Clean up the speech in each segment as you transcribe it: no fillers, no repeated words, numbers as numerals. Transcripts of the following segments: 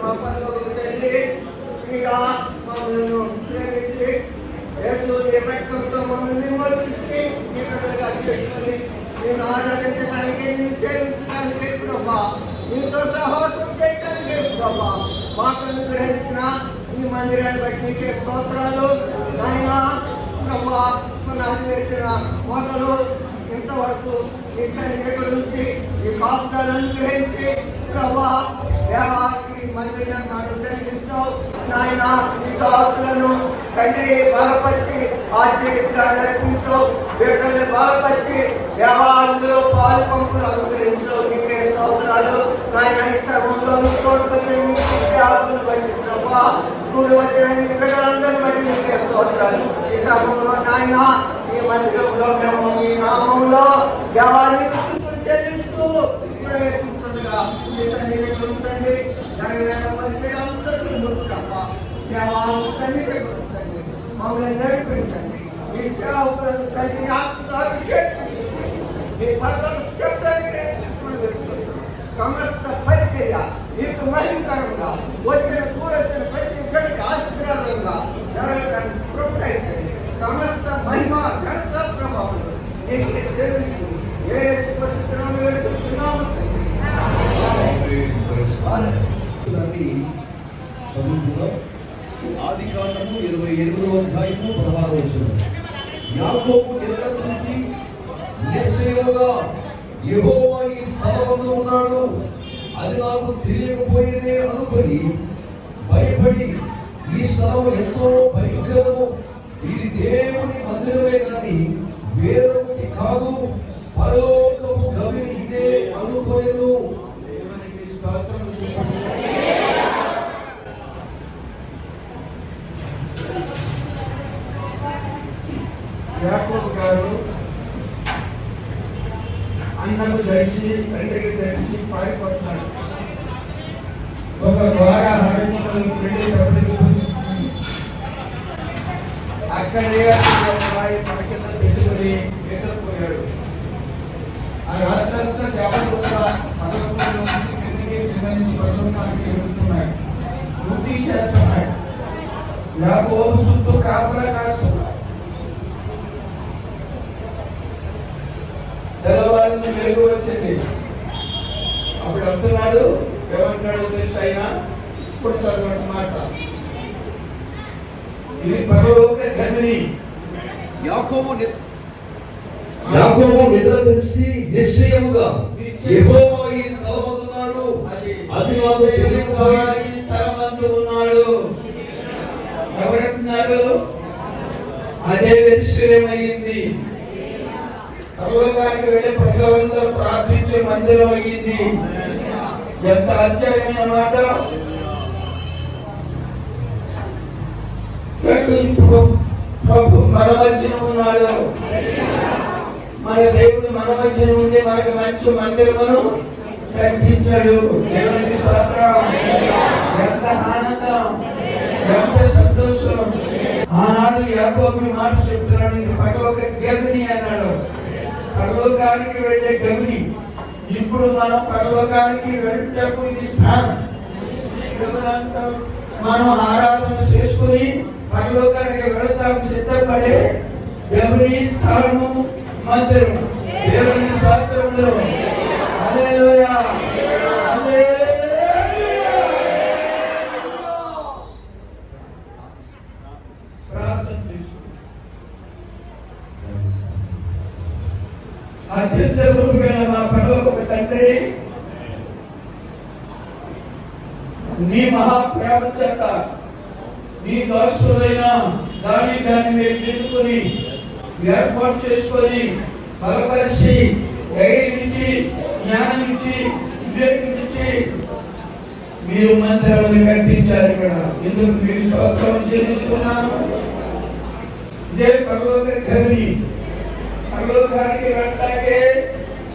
మా పరలోకపు తండ్రి, ఇంకా మమ్మల్ని ప్రేమించి యేసు రక్తంతో మమ్మల్ని విమోచించి మీ బిడ్డలుగా చేసుకొని నేను ఆరాధించడానికి, నేను సేవించడానికి ప్రభా, మీతో సహవాసం చేయడానికి ప్రభా, మాకు అనుగ్రహించిన ఈ మందిరాన్ని బట్టి నీకే స్తోత్రాలు. నాయన ప్రభా, పునాది వేసిన మొదలు ఇంతవరకు నీ సన్నిధి నుంచి ఈ కాపుదాన్ని అనుగ్రహించి ప్రభా ఈ మందిరాన్ని నాకు జరిగించావు. నాయన ఈ దాసులను తండ్రి బలపరిచి ఆశ్చర్యంగా నడిపించావు. బిడ్డల్ని బలపరిచి వ్యవహారంలో పాలు పంపులు అనుగ్రహించావు. నీకే స్తోత్రాలు. నాయన ఈ సర్వంలో మీ తోడుకొని బట్టి ప్రభా, కూడి వచ్చిన మీ బిడ్డలందరినీ బట్టి నీకే స్తోత్రాలు. ఈ సర్వంలో నాయన ఈ మందిరంలో మేము మీ నామంలో వ్యవహారాన్ని చెల్లిస్తూ ప్రవేశించగా మీ సన్నిధి ఉంచండి. జరగలేని పరిస్థితులందరికీ ముఖ్యమ దేవాలను సన్నిధి ఉంచండి. మమ్మల్ని నడిపించండి. మీ సేవకులను కలిగి అభిషేకించండి. మీ పనుల శబ్దాన్ని సమస్త పరిచర్య మీకు మహిమకరంగా వచ్చిన కూడొచ్చిన ప్రతి గడికి ఆశీర్వాదంగా జరగడానికి ప్రోత్సహించండి. సమస్త మహిమ ఘనత ప్రభావం నీకు తెలుసు. ఏ పరిస్థితులను వెళ్తున్నాము ఆది కాండము 28వ అధ్యాయము 16వ వచనం. యాకోబు నిద్రలేచి నిశ్చయముగా యెహోవా ఈ స్థలమందు ఉన్నాడు, అది నాకు తెలియకపోయేదే అనుకొని భయపడి, ఈ స్థలం ఎంతో భయంకరము, ఇది దేవుని మందిరమే కానీ వేరొకటి కాదు, పరలోకపు గవిని ఇదే అనుకోలేదు. యాకోబు గారు అన్నకు తెలిసి తండ్రికి తెలిసి పారిపోతున్నాడు. ఒక ద్వారా హరిమలు వెళ్ళేటప్పటికి అక్కడే రాయి మన కింద పెట్టుకుని నిద్రపోయాడు. ఆ రాత్రంతా దేవత పదకొండు నుంచి పదకొండానికి వెళ్తున్నాయి, వృద్ధి చేస్తున్నాయి. యాకోబు చుట్టూ కాపలా కాస్తున్నాయి. తెల్లవారిని వెలుగు వచ్చింది. అప్పుడు అంటున్నాడు, ఏమంటున్నాడు తెలుసు అయినా ఇప్పుడు చదవడం మాట, ఇది పరలోక గమని. యాకోబు నిద్ర తెలిసి నిశ్చయముగా యెహోవా ఈ స్థలమందు ఉన్నాడు, అది నాకు తెలియకపోయే ఈ స్థలమందు ఉన్నాడు. ఎవరంటున్నారు? అదే విషయమైంది. పరలోకానికి వెళ్ళే ప్రజలందరూ ప్రార్థించే మందిరం అయ్యింది. ఎంత ఆశ్చర్యమైన మాట. ప్రభు మన మధ్యన ఉన్నాడు. మన దేవుడు మన మధ్యన ఉండి మనకి మంచి మందిరమును కట్టించాడు. దేవునికి స్తోత్రం. ఎంత ఆనందం, ఎంత సంతోషం. ఆనాడు యాకోబు మాట చెప్తున్నాడు, ఇది పరలోక గర్భిణి అన్నాడు. పరలోకానికి వెళ్ళే గమని. ఇప్పుడు మనం పరలోకానికి వెళ్ళటకు ఇది స్థానం. మనం ఆరాధన చేసుకుని పరలోకానికి వెళ్తాము సిద్ధపడే గమని స్థలము మందిరం. దేవుని స్తోత్రములు. హల్లెలూయా, హల్లెలూయా. ప్రార్థన చేసుకుందాం. అత్యంత గొప్పగా మా పరలోకపు తండ్రి, నీ మహాప్రేమ చేత నీ దాసులైన దాన్ని మీరు తెలుసుకొని ఏర్పాటు చేసుకొని బలపరిచి ధైర్యం ఇచ్చి జ్ఞానం ఇచ్చి వివేకం ఇచ్చి మీరు మందిరాలను కట్టించారు. ఇక్కడ ఎందుకు మీరు స్తోత్రం చెల్లిస్తున్నాము. ఇదే పరలోక గమని. పరలోకానికి వెళ్ళటాకే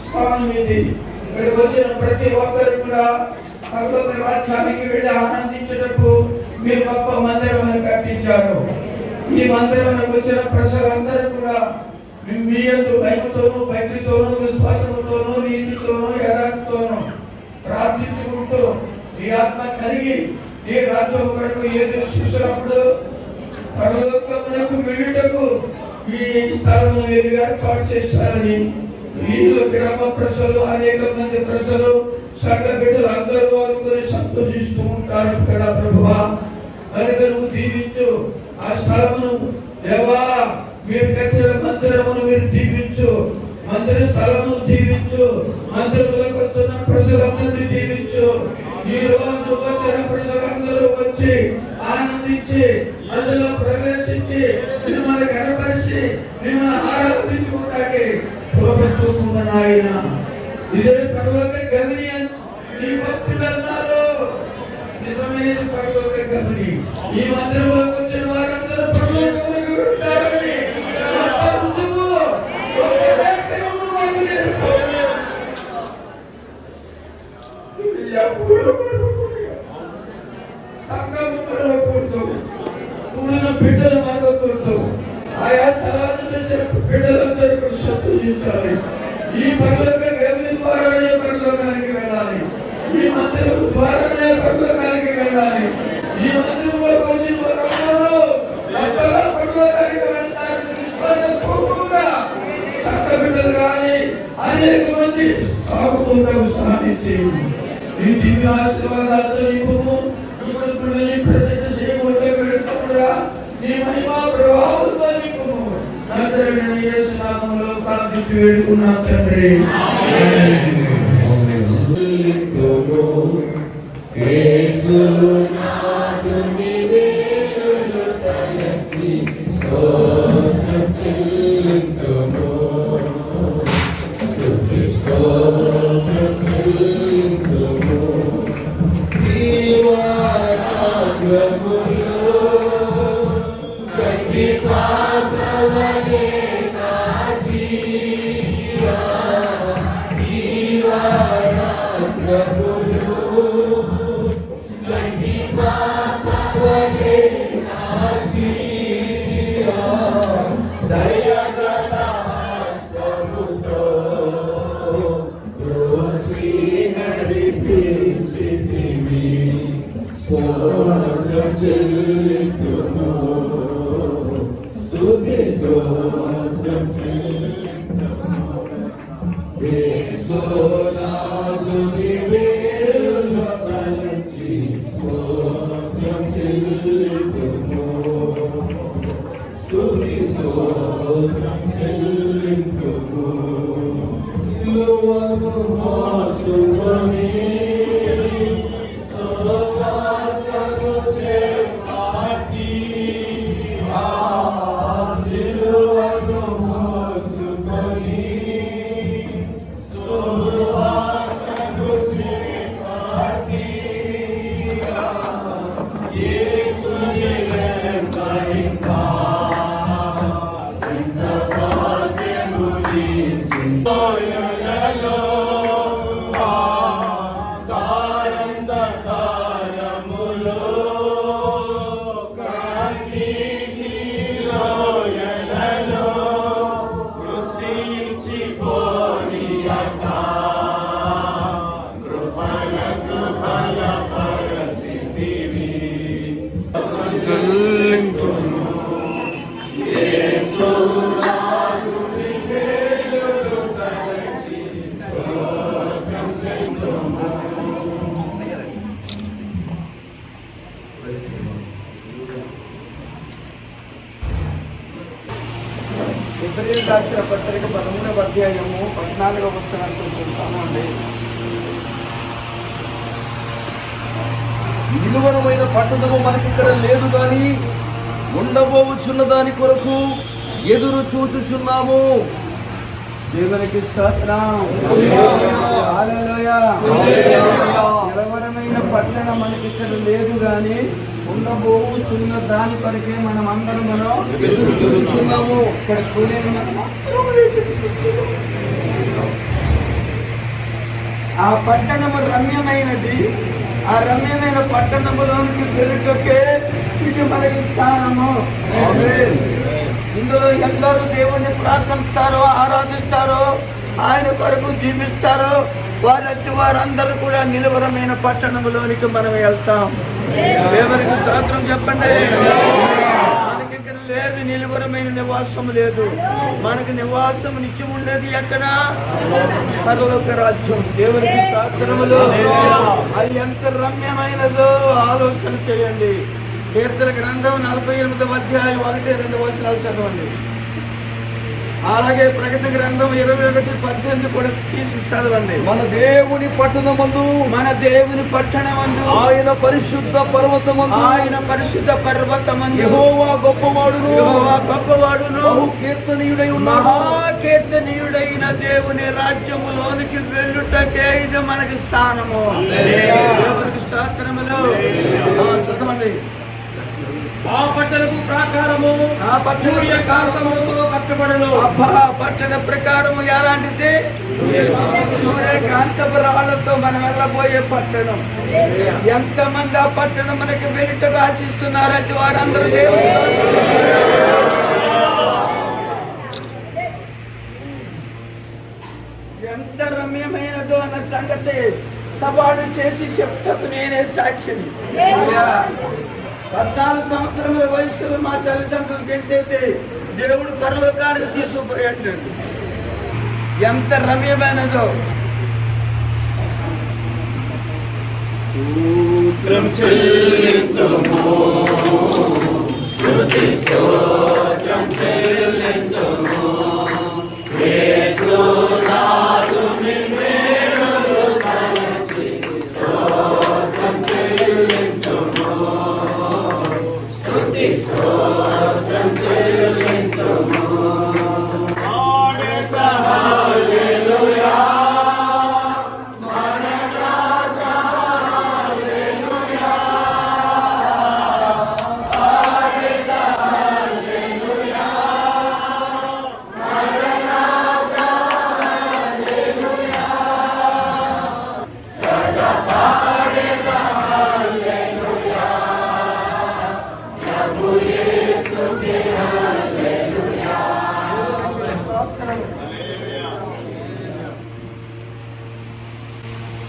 స్థానం ఇది. ఇక్కడికి వచ్చిన ప్రతి ఒక్కరు కూడా పరలోక రాజ్యానికి వెళ్ళి ఆనందించుటకు మీరు గొప్ప మందిరం కట్టించారు. ఈ మందిరానికి వచ్చిన ప్రజలందరూ కూడా మీ యందు భయముతోనూ భక్తితోనూ విశ్వాసముతోనూ నీతితోనూ యథార్థతోనూ ప్రార్థించుకుంటూ మీ ఆత్మ కలిగి నీ రాజ్యం కొరకు ఎదురు చూసినప్పుడు పరలోకమునకు వెళ్ళుటకు ఈ స్థలం మీరు ఏర్పాటు చేశారని వీళ్ళు గ్రామ ప్రజలు అనేక మంది ప్రజలు సంఘ బిడ్డలు అందరూ అనుకుని సంతోషిస్తూ ఉంటారు కదా ప్రభువా. కనుక నువ్వు దీవించు ఆ స్థలమును దేవా. మీరు కట్టిన మందిరమును మీరు దీవించు, మందిర స్థలమును దీవించు, మందిరములకు వస్తున్న ప్రజలందరినీ దీవించు. ఈ రోజు వచ్చిన ప్రజలందరూ వచ్చి ఆనందించి అందులో ప్రవేశించి మిమ్మల్ని కనపరిచి మిమ్మల్ని ఆరాధించుకుంటానికి కోపంచుకున్న ఆయన ఇదే పరలోక గమని నీ భక్తులు అన్నారు. నిజమైన పరలోక గమని ఈ మందిరంలోకి వచ్చిన వారందరూ పరలోకంలోకి ఉంటారని బిడ్డలు మారకూడదు. ఆయా తరాలు తెచ్చిన బిడ్డలందరూ కూడా సంతోషించాలి. ఈ పరలోక గమని ద్వారానే పరలోకానికి వెళ్ళాలి. ఈ మందిరం ద్వారానే పరలోకానికి వెళ్ళాలి. ఈ మందిరంలో వచ్చిన వారందరూ పరలోకానికి వెళ్తారని విశ్వాసపూర్వకంగా సంఘ బిడ్డలు కానీ అనేక మంది ఆకుతుండకు సాధించి ఈ దివ్య ఆశీర్వాదాలతో నింపుము. ఇప్పుడు ప్రతిష్ట చేయకుండా వెళ్తుండగా నీ మహిమా ప్రభావంతో నింపుము. నజరేయుడైన యేసు నామములో ప్రార్థించి వేడుకున్నాం తండ్రి. రాసిన పత్రిక 13వ అధ్యాయము 14వ వచనాన్ని చూస్తామండి. విలువనమైన పట్టణము మనకి ఇక్కడ లేదు గాని ఉండబోచున్న దాని కొరకు ఎదురు చూచుచున్నాము. దేవునికి స్తోత్రం. హల్లెలూయా. నిలవరమైన పట్టణం మనకి ఇక్కడ లేదు గాని ఉండబోతున్న దాని కొరకే మనం అందరం ఎదురు చూచుచున్నాము. ఇక్కడ కూలేని ఆ పట్టణము రమ్యమైనది. ఆ రమ్యమైన పట్టణములోనికి వెలుటకే ఇది మనకి స్థానము. ఇందులో ఎందరూ దేవుణ్ణి ప్రార్థిస్తారో, ఆరాధిస్తారో, ఆయన కొరకు జీవిస్తారో వారందరూ కూడా నిలవరమైన పట్టణంలోనికి మనం వెళ్తాం. దేవునికి స్తోత్రం చెప్పండి. మనకి ఇక్కడ లేదు నిలువరమైన నివాసం లేదు. మనకి నివాసం నిత్యం ఉండేది ఎక్కడ? పరలోక రాజ్యం. దేవునికి స్తోత్రములు. అది ఎంత రమ్యమైనదో ఆలోచన చేయండి. కీర్తన గ్రంథం 48వ అధ్యాయం 1-2 వచనాలు చదవండి. అలాగే ప్రకటన గ్రంథం 21:18 కూడా తీసి చదవండి. మన దేవుని పట్టణమందు ఆయన పరిశుద్ధ పర్వతమందు యెహోవా గొప్పవాడును బహు కీర్తనీయుడై ఉన్నాడు. మహాకీర్తనీయుడైన దేవుని రాజ్యములోనికి వెళ్ళుటకే ఇది మనకి స్థానము. దేవునికి స్తోత్రములు. చదవండి. ఆ పట్టణపు ప్రాకారము కట్టబడను. పట్టణ ప్రకారము ఎలాంటిది? సూర్యకాంతపు రాళ్లతో మనం వెళ్ళబోయే పట్టణం. ఎంతమంది ఆ పట్టణం మనకి వెలుటగా ఆశిస్తున్నారంటే వారందరూ దేవుడు ఎంత రమ్యమైనదో అన్న సంగతి సవాలు చేసి చెప్తకు నేనే సాక్షిని. 14 సంవత్సరముల వయసులో మా తల్లిదండ్రులు గెంటైతే దేవుడు పరలోకానికి తీసుకుపోయాడు. ఎంత రమ్యమైనదో.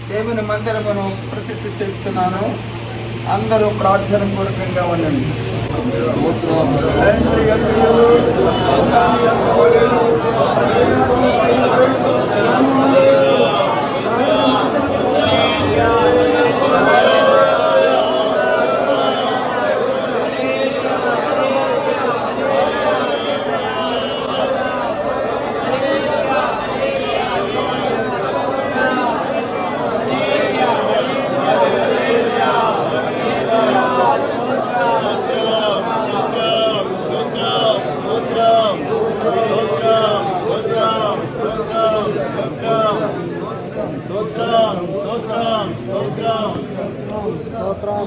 దేవుని మందిరమును ప్రతిష్ఠ చేస్తున్నాను. అందరూ ప్రార్థన పూర్వకంగా ఉండండి. స్తోత్రం